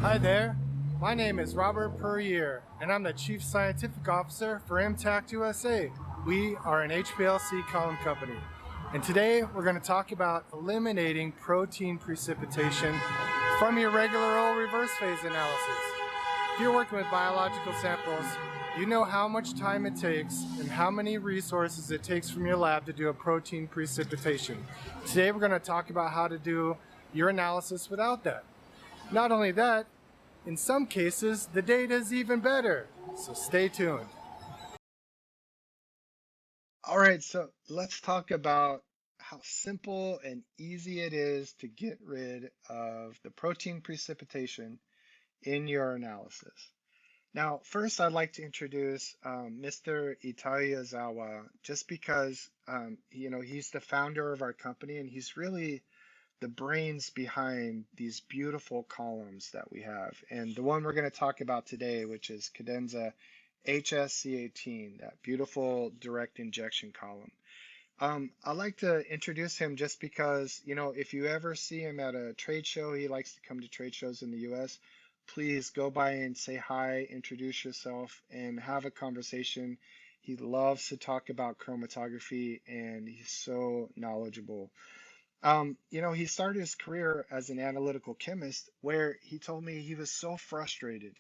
Hi there, my name is Robert Purrier, and I'm the Chief Scientific Officer for MTACT USA. We are an HPLC column company, and today we're going to talk about eliminating protein precipitation from your regular old reverse phase analysis. If you're working with biological samples, you know how much time it takes and how many resources it takes from your lab to do a protein precipitation. Today we're going to talk about how to do your analysis without that. Not only that, in some cases, the data is even better, so stay tuned. All right, so let's talk about how simple and easy it is to get rid of the protein precipitation in your analysis. Now, first, I'd like to introduce Mr. Itayazawa, just because he's the founder of our company and he's really the brains behind these beautiful columns that we have. And the one we're going to talk about today, which is Cadenza HS-C18, that beautiful direct injection column. I'd like to introduce him just because, if you ever see him at a trade show, he likes to come to trade shows in the US. Please go by and say hi, introduce yourself, and have a conversation. He loves to talk about chromatography and he's so knowledgeable. He started his career as an analytical chemist where he told me he was so frustrated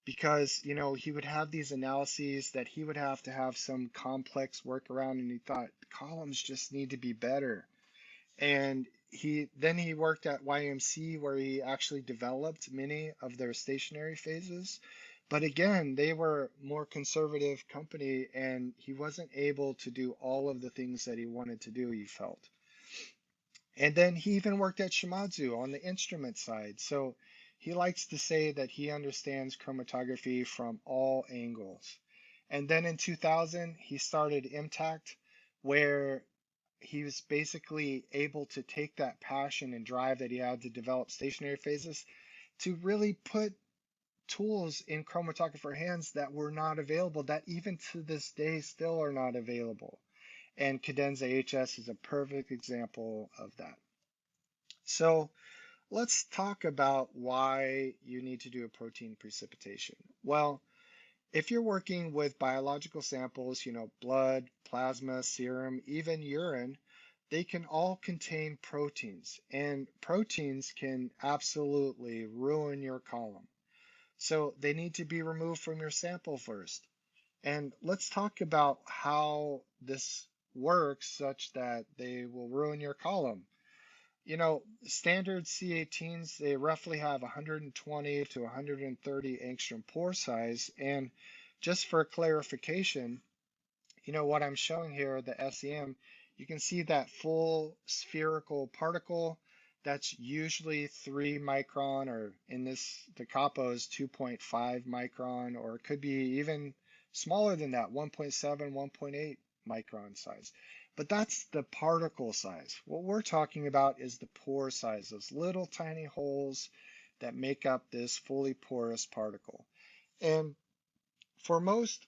because, he would have these analyses that he would have to have some complex workaround and he thought columns just need to be better. And he worked at YMC where he actually developed many of their stationary phases. But again, they were more conservative company and he wasn't able to do all of the things that he wanted to do, he felt. And then he even worked at Shimadzu on the instrument side. So he likes to say that he understands chromatography from all angles. And then in 2000, he started MTACT, where he was basically able to take that passion and drive that he had to develop stationary phases to really put tools in chromatographer hands that were not available, that even to this day still are not available. And Cadenza HS is a perfect example of that. So let's talk about why you need to do a protein precipitation. Well, if you're working with biological samples, blood, plasma, serum, even urine, they can all contain proteins, and proteins can absolutely ruin your column. So they need to be removed from your sample first. And let's talk about how this works such that they will ruin your column. Standard C18s, they roughly have 120 to 130 angstrom pore size. And just for clarification, what I'm showing here, the SEM, you can see that full spherical particle. That's usually 3 micron, or in the Capos, 2.5 micron, or it could be even smaller than that, 1.7, 1.8 micron size. But that's the particle size. What we're talking about is the pore size, those little tiny holes that make up this fully porous particle. And for most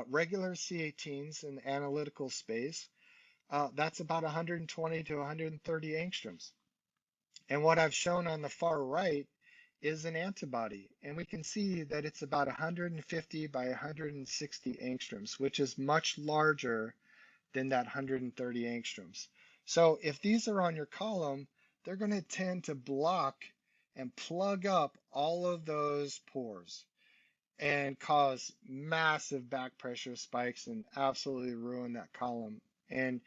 regular C18s in the analytical space, that's about 120 to 130 angstroms. And what I've shown on the far right is an antibody. And we can see that it's about 150 by 160 angstroms, which is much larger than that 130 angstroms. So if these are on your column, they're going to tend to block and plug up all of those pores and cause massive back pressure spikes and absolutely ruin that column. And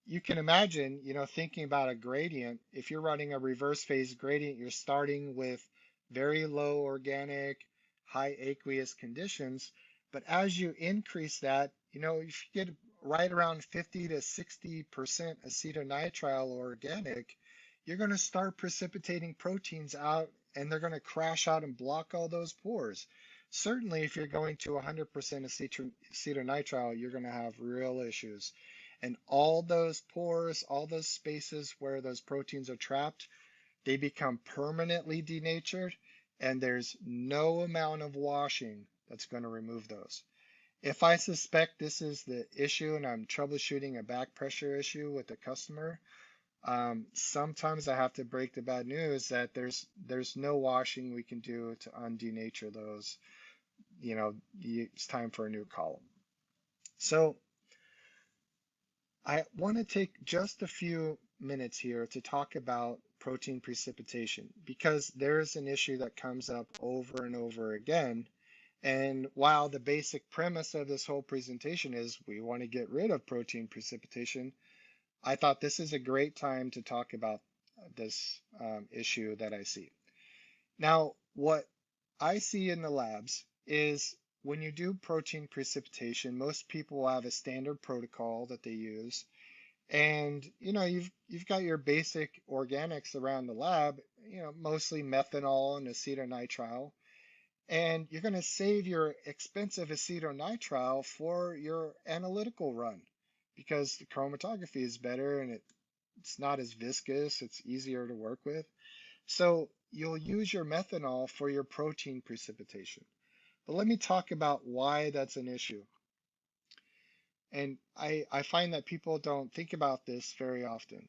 you can imagine, thinking about a gradient, if you're running a reverse phase gradient, you're starting with very low organic, high aqueous conditions. But as you increase that, if you get right around 50 to 60% acetonitrile organic, you're going to start precipitating proteins out and they're going to crash out and block all those pores. Certainly, if you're going to 100% acetonitrile, you're going to have real issues. And all those pores, all those spaces where those proteins are trapped, they become permanently denatured, and there's no amount of washing that's going to remove those. If I suspect this is the issue and I'm troubleshooting a back pressure issue with the customer, Sometimes I have to break the bad news that there's no washing we can do to undenature those. It's time for a new column. So I want to take just a few minutes here to talk about protein precipitation because there's an issue that comes up over and over again. And while the basic premise of this whole presentation is we want to get rid of protein precipitation, I thought this is a great time to talk about this issue that I see. Now, what I see in the labs is when you do protein precipitation, most people will have a standard protocol that they use. And you've got your basic organics around the lab, mostly methanol and acetonitrile. And you're going to save your expensive acetonitrile for your analytical run because the chromatography is better and it's not as viscous, it's easier to work with. So you'll use your methanol for your protein precipitation. But let me talk about why that's an issue. And I find that people don't think about this very often,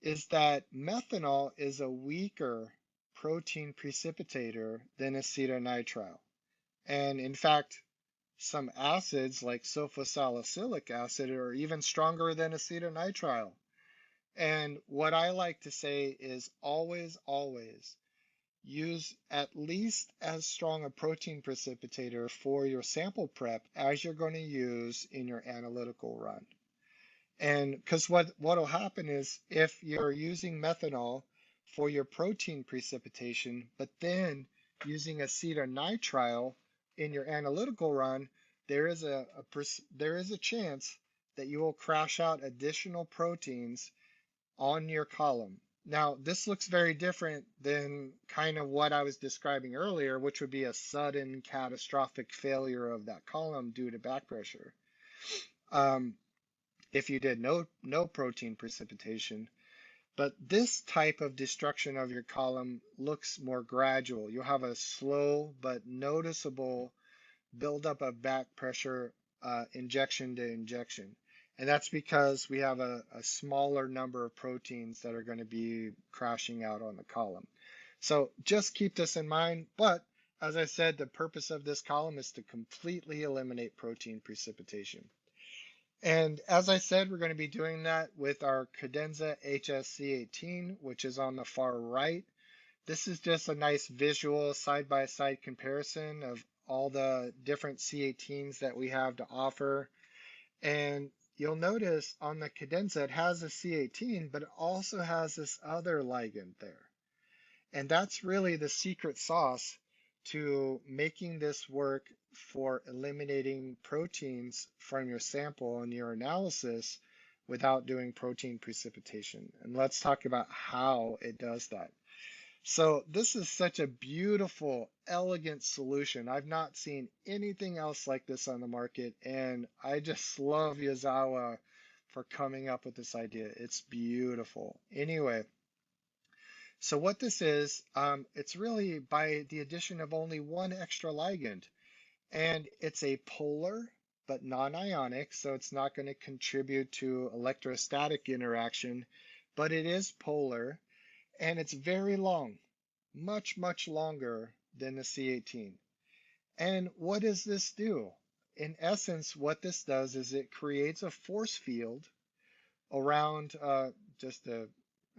is that methanol is a weaker protein precipitator than acetonitrile. And in fact, some acids like sulfosalicylic acid are even stronger than acetonitrile. And what I like to say is always, always use at least as strong a protein precipitator for your sample prep as you're going to use in your analytical run. And because what will happen is if you're using methanol for your protein precipitation, but then using acetonitrile in your analytical run, there is a chance that you will crash out additional proteins on your column. Now, this looks very different than kind of what I was describing earlier, which would be a sudden catastrophic failure of that column due to back pressure. If you did no protein precipitation. But this type of destruction of your column looks more gradual. You'll have a slow but noticeable buildup of back pressure injection to injection. And that's because we have a smaller number of proteins that are going to be crashing out on the column. So just keep this in mind. But as I said, the purpose of this column is to completely eliminate protein precipitation. And as I said, we're going to be doing that with our Cadenza HS-C18, which is on the far right. This is just a nice visual side-by-side comparison of all the different C18s that we have to offer. And you'll notice on the Cadenza, it has a C18, but it also has this other ligand there. And that's really the secret sauce to making this work for eliminating proteins from your sample in your analysis without doing protein precipitation. And let's talk about how it does that. So this is such a beautiful, elegant solution. I've not seen anything else like this on the market, and I just love Yazawa for coming up with this idea. It's beautiful. Anyway, so what this is, it's really by the addition of only one extra ligand, and it's a polar but non-ionic, so it's not going to contribute to electrostatic interaction, but it is polar, and it's very long, much, much longer than the C18. And what does this do? In essence, what this does is it creates a force field around, just to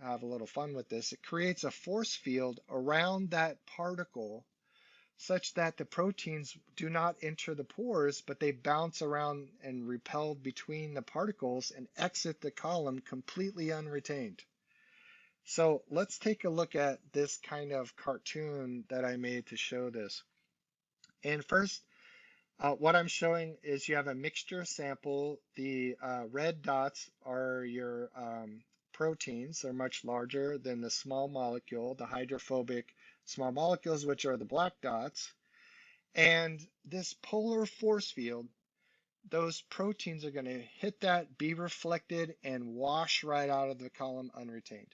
have a little fun with this, it creates a force field around that particle such that the proteins do not enter the pores, but they bounce around and repel between the particles and exit the column completely unretained. So let's take a look at this kind of cartoon that I made to show this. And first, what I'm showing is you have a mixture sample. The red dots are your proteins. They're much larger than the small molecule, the hydrophobic small molecules, which are the black dots. And this polar force field, those proteins are going to hit that, be reflected, and wash right out of the column unretained.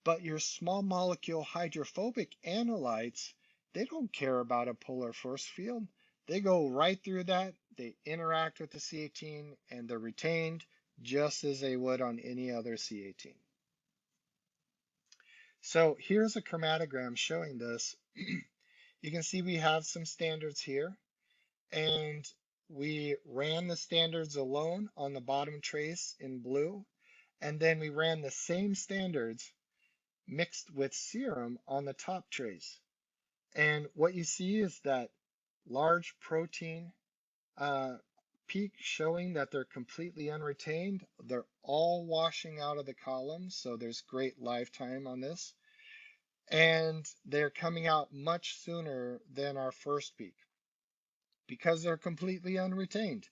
But your small molecule hydrophobic analytes, they don't care about a polar force field. They go right through that, they interact with the C18, and they're retained just as they would on any other C18. So here's a chromatogram showing this. You can see we have some standards here, and we ran the standards alone on the bottom trace in blue, and then we ran the same standards mixed with serum on the top trace. And what you see is that large protein peak showing that they're completely unretained. They're all washing out of the column, so there's great lifetime on this. And they're coming out much sooner than our first peak because they're completely unretained.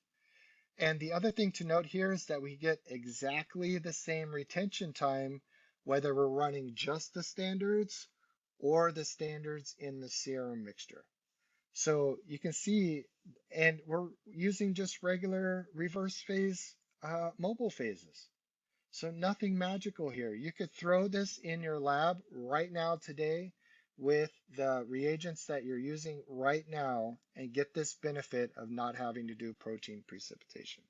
And the other thing to note here is that we get exactly the same retention time whether we're running just the standards or the standards in the serum mixture. So you can see, and we're using just regular reverse phase mobile phases. So nothing magical here. You could throw this in your lab right now today with the reagents that you're using right now and get this benefit of not having to do protein precipitation.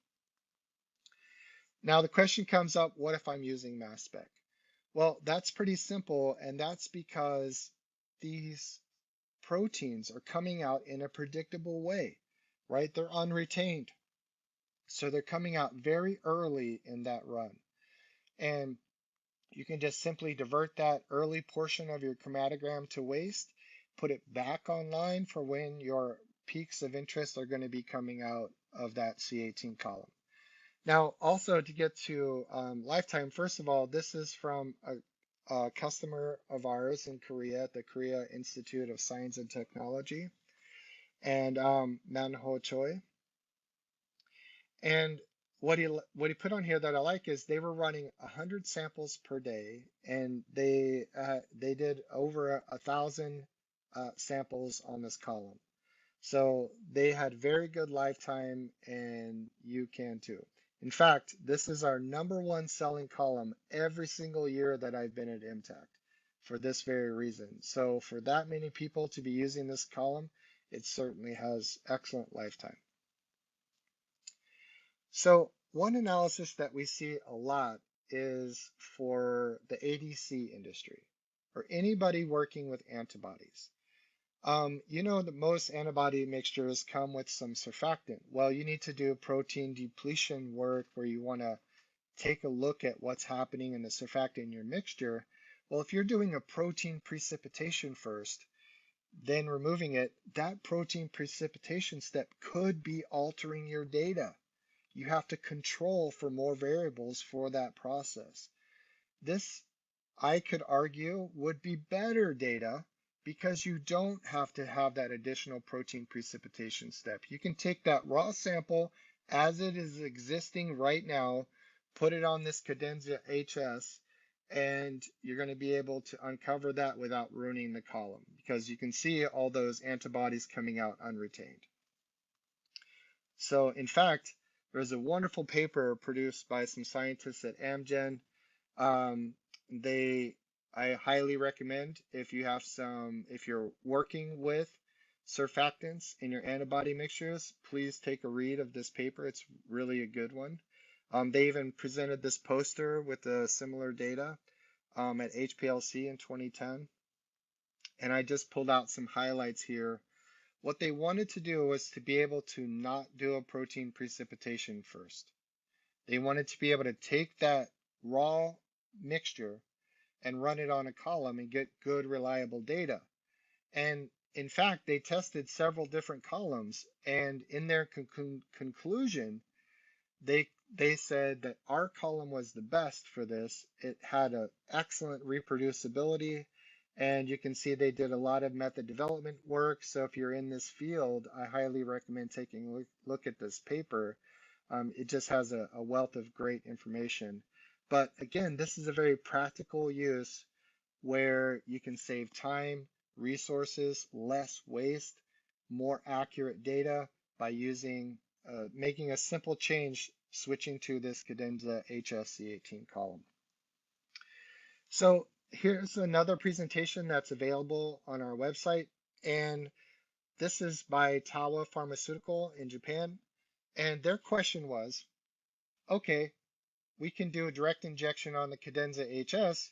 Now the question comes up, what if I'm using mass spec? Well, that's pretty simple, and that's because these proteins are coming out in a predictable way, right? They're unretained. So they're coming out very early in that run. And you can just simply divert that early portion of your chromatogram to waste, put it back online for when your peaks of interest are going to be coming out of that C18 column. Now, also to get to lifetime, first of all, this is from a customer of ours in Korea, the Korea Institute of Science and Technology, and Man-ho Choi. And what he put on here that I like is they were running 100 samples per day, and they did over 1,000 samples on this column. So they had very good lifetime, and you can too. In fact, this is our #1 selling column every single year that I've been at MTAC for this very reason. So for that many people to be using this column, it certainly has excellent lifetime. So one analysis that we see a lot is for the ADC industry or anybody working with antibodies. You know that most antibody mixtures come with some surfactant. Well, you need to do protein depletion work where you want to take a look at what's happening in the surfactant in your mixture. Well, if you're doing a protein precipitation first, then removing it, that protein precipitation step could be altering your data. You have to control for more variables for that process. This, I could argue, would be better data because you don't have to have that additional protein precipitation step. You can take that raw sample as it is existing right now, put it on this Cadenza HS, and you're going to be able to uncover that without ruining the column because you can see all those antibodies coming out unretained. So in fact, there's a wonderful paper produced by some scientists at Amgen. I highly recommend if you're working with surfactants in your antibody mixtures, please take a read of this paper. It's really a good one. They even presented this poster with similar data at HPLC in 2010. And I just pulled out some highlights here. What they wanted to do was to be able to not do a protein precipitation first. They wanted to be able to take that raw mixture and run it on a column and get good, reliable data. And in fact, they tested several different columns, and in their conclusion, they said that our column was the best for this. It had an excellent reproducibility, and you can see they did a lot of method development work. So if you're in this field, I highly recommend taking a look at this paper. It just has a wealth of great information. But again, this is a very practical use where you can save time, resources, less waste, more accurate data by making a simple change, switching to this Cadenza HS-C18 column. So here's another presentation that's available on our website, and this is by Tawa Pharmaceutical in Japan. And their question was, okay, we can do a direct injection on the Cadenza HS,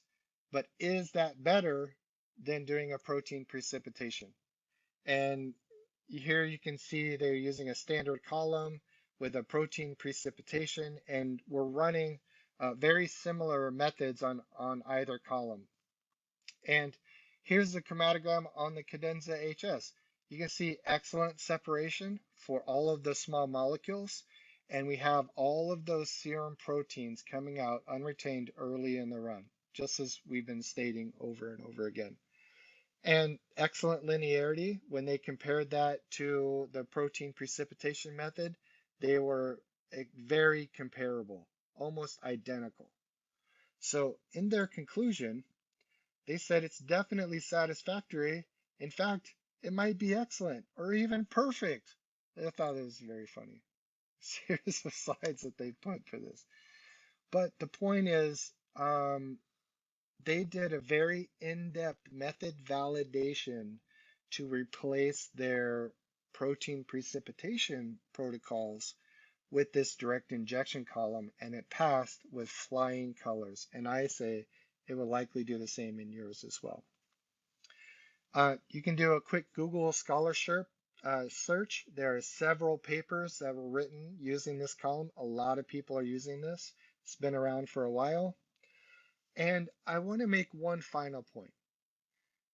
but is that better than doing a protein precipitation? And here you can see they're using a standard column with a protein precipitation, and we're running very similar methods on either column. And here's the chromatogram on the Cadenza HS. You can see excellent separation for all of the small molecules, and we have all of those serum proteins coming out unretained early in the run, just as we've been stating over and over again. And excellent linearity. When they compared that to the protein precipitation method, they were very comparable, almost identical. So in their conclusion, they said it's definitely satisfactory. In fact, it might be excellent or even perfect. I thought it was very funny. Here's the slides that they put for this. But the point is, they did a very in-depth method validation to replace their protein precipitation protocols with this direct injection column, and it passed with flying colors. And I say it will likely do the same in yours as well. You can do a quick Google scholarship search. There are several papers that were written using this column. A lot of people are using this. It's been around for a while. And I want to make one final point.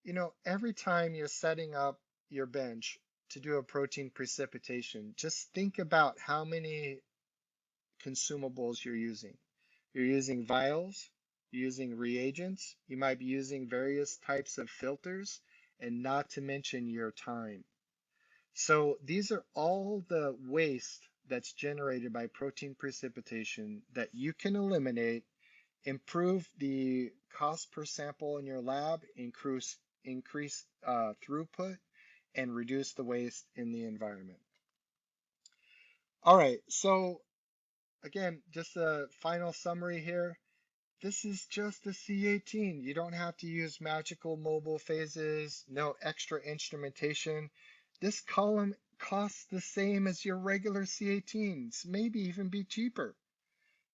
You know, every time you're setting up your bench to do a protein precipitation, just think about how many consumables you're using. You're using vials, you're using reagents, you might be using various types of filters, and not to mention your time. So these are all the waste that's generated by protein precipitation that you can eliminate, improve the cost per sample in your lab, increase throughput, and reduce the waste in the environment. All right, so again, just a final summary here. This is just a C18. You don't have to use magical mobile phases, no extra instrumentation. This column costs the same as your regular C18s, maybe even be cheaper.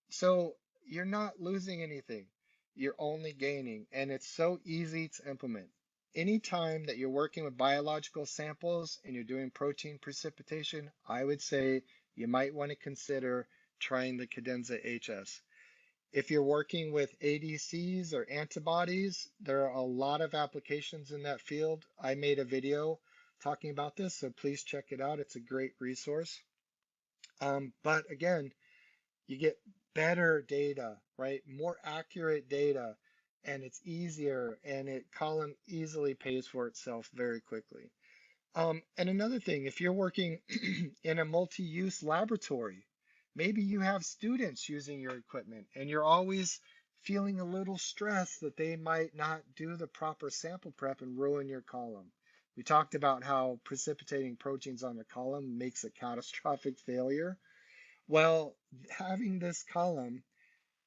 So you're not losing anything. You're only gaining, and it's so easy to implement. Anytime that you're working with biological samples and you're doing protein precipitation, I would say you might want to consider trying the Cadenza HS. If you're working with ADCs or antibodies, there are a lot of applications in that field. I made a video talking about this, so please check it out. It's a great resource. But again, you get better data, right? More accurate data, and it's easier, and it column easily pays for itself very quickly. And another thing, if you're working in a multi-use laboratory, maybe you have students using your equipment and you're always feeling a little stressed that they might not do the proper sample prep and ruin your column. We talked about how precipitating proteins on the column makes a catastrophic failure. Well, having this column,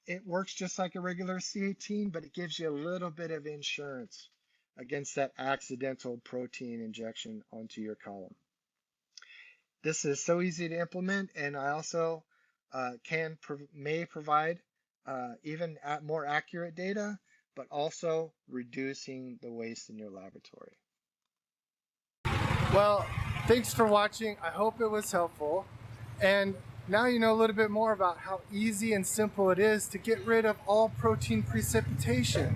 it works just like a regular C18, but it gives you a little bit of insurance against that accidental protein injection onto your column. This is so easy to implement, and I also may provide even more accurate data, but also reducing the waste in your laboratory. Well, thanks for watching. I hope it was helpful. And now you know a little bit more about how easy and simple it is to get rid of all protein precipitation.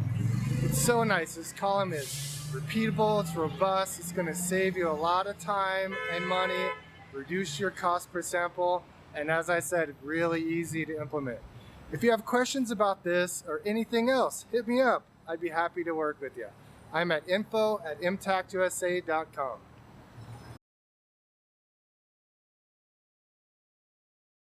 It's so nice. This column is repeatable, it's robust, it's going to save you a lot of time and money, reduce your cost per sample, and as I said, really easy to implement. If you have questions about this or anything else, hit me up. I'd be happy to work with you. I'm at info@mtacusa.com.